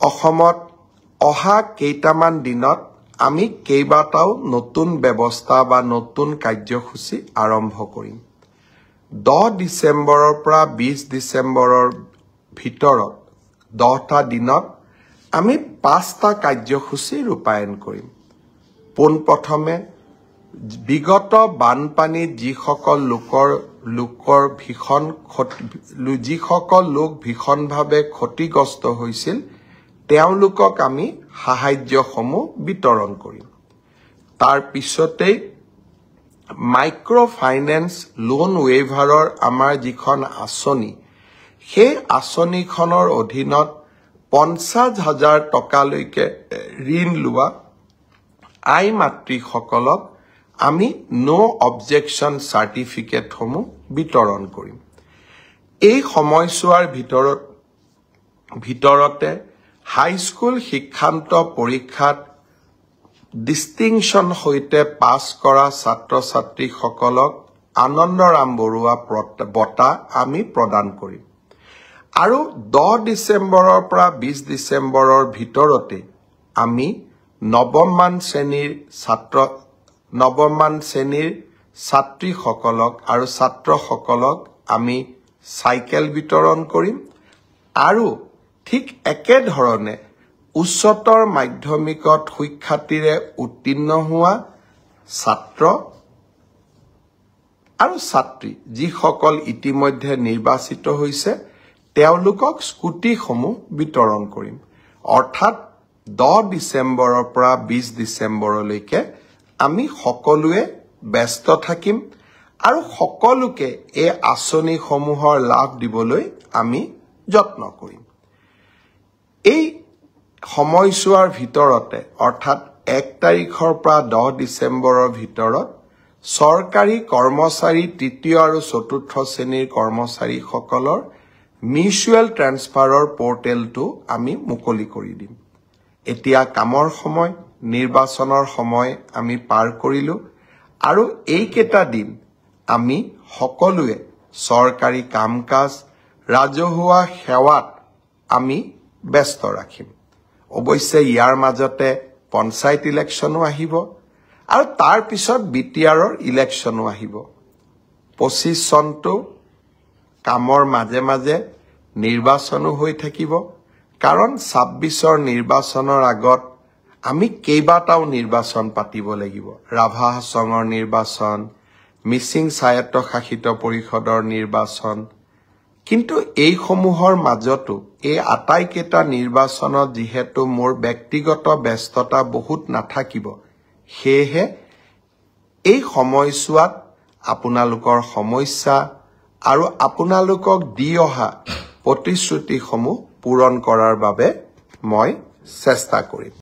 অসমত অহা কেইটামান দিনত আমি কেইবাটাও নতুন ব্যৱস্থা বা নতুন কাৰ্যসূচী আৰম্ভ কৰিম 10 ডিসেম্বৰৰ পৰা 20 ডিসেম্বৰৰ ভিতৰত 10টা দিনত আমি 5টা কাৰ্যসূচী ৰূপায়ণ কৰিম পোনপ্ৰথমে বিগত বানপানীত যিসকল লোকৰ ভীষণভাৱে ক্ষতিগ্ৰস্ত হৈছিল তেওঁলোকক আমি সাহায্যসমূহ বিতৰণ কৰিম তাৰ পিছতেই মাইক্ৰ ফাইনেন্স লোন ৱেইভাৰৰ আমাৰ যিখন আঁচনি সেই আঁচনিখনৰ অধীনত 50,000 টকালৈকে ঋণ লোৱা আই মাতৃসকলক আমি নো অবজেকশন সাৰ্টিফিকেট সমূহ বিতৰণ কৰিম এই সময়ছোৱাৰ ভিতৰতে হাই স্কুল শিক্ষান্ত পৰীক্ষাত ডিস্টিংশন সৈতে পাছ কৰা ছাত্ৰ ছাত্ৰীসকলক আনন্দৰাম বৰুৱা বঁটা আমি প্ৰদান কৰিম আৰু 10 ডিসেম্বৰৰ পৰা 20 ডিসেম্বৰৰ ভিতৰতে আমি নৱমমান শ্ৰেণীৰ ছাত্ৰীসকলক আৰু ছাত্ৰসকলক আমি সাইকেল বিতৰণ কৰিম আৰু ঠিক একে ধৰণে উচ্চতৰ মাধ্যমিকত সুখ্যাতিৰে উত্তীৰ্ণ হোৱা ছাত্ৰ আৰু ছাত্ৰী যিসকল ইতিমধ্যে নিৰ্বাচিত হৈছে তেওঁলোকক স্কুটিসমূহ বিতৰণ কৰিম অৰ্থাৎ 10 ডিসেম্বৰৰ পৰা 20 ডিসেম্বৰলৈকে আমি সকলোৱে ব্যস্ত থাকিম আৰু সকলোকে এই আঁচনিসমূহৰ লাভ দিবলৈ আমি যত্ন কৰিম এই সময়ছোৱাৰ ভিতৰতে অৰ্থাৎ 1 তাৰিখৰ পৰা 10 ডিসেম্বৰৰ ভিতৰত চৰকাৰী কৰ্মচাৰী তৃতীয় আৰু চতুৰ্থ শ্ৰেণীৰ কৰ্মচাৰীসকলৰ মিউচুৱেল ট্ৰান্সফাৰৰ পৰ্টেলটো আমি মুকলি কৰি দিম এতিয়া কামৰ সময় নিৰ্বাচনৰ সময় আমি পাৰ কৰিলো আৰু এইকেইটা দিন আমি সকলোৱে চৰকাৰী কামকাজ ৰাজহুৱা সেৱাত আমি ব্যস্ত ৰাখিম অৱশ্যে ইয়াৰ মাজতে পঞ্চায়ত ইলেকশ্যনো আহিব আৰু তাৰ পিছত বিটিআৰৰ ইলেকশ্যনো আহিব 25 চনটো কামৰ মাজে মাজে নিৰ্বাচনো হৈ থাকিব কাৰণ 26ৰ নিৰ্বাচনৰ আগত আমি কেইবাটাও নিৰ্বাচন পাতিব লাগিব ৰাভা হাছঙৰ নিৰ্বাচন মিছিং স্বায়ত্তশাসিত পৰিষদৰ নিৰ্বাচন কিন্তু এই সমূহৰ মাজতো এই আটাইকেইটা নিৰ্বাচনত যিহেতু মোৰ ব্যক্তিগত ব্যস্ততা বহুত নাথাকিব সেয়েহে এই সময়ছোৱাত আপোনালোকৰ সমস্যা আৰু আপোনালোকক দি অহা প্ৰতিশ্ৰুতিসমূহ পূৰণ কৰাৰ বাবে মই চেষ্টা কৰিম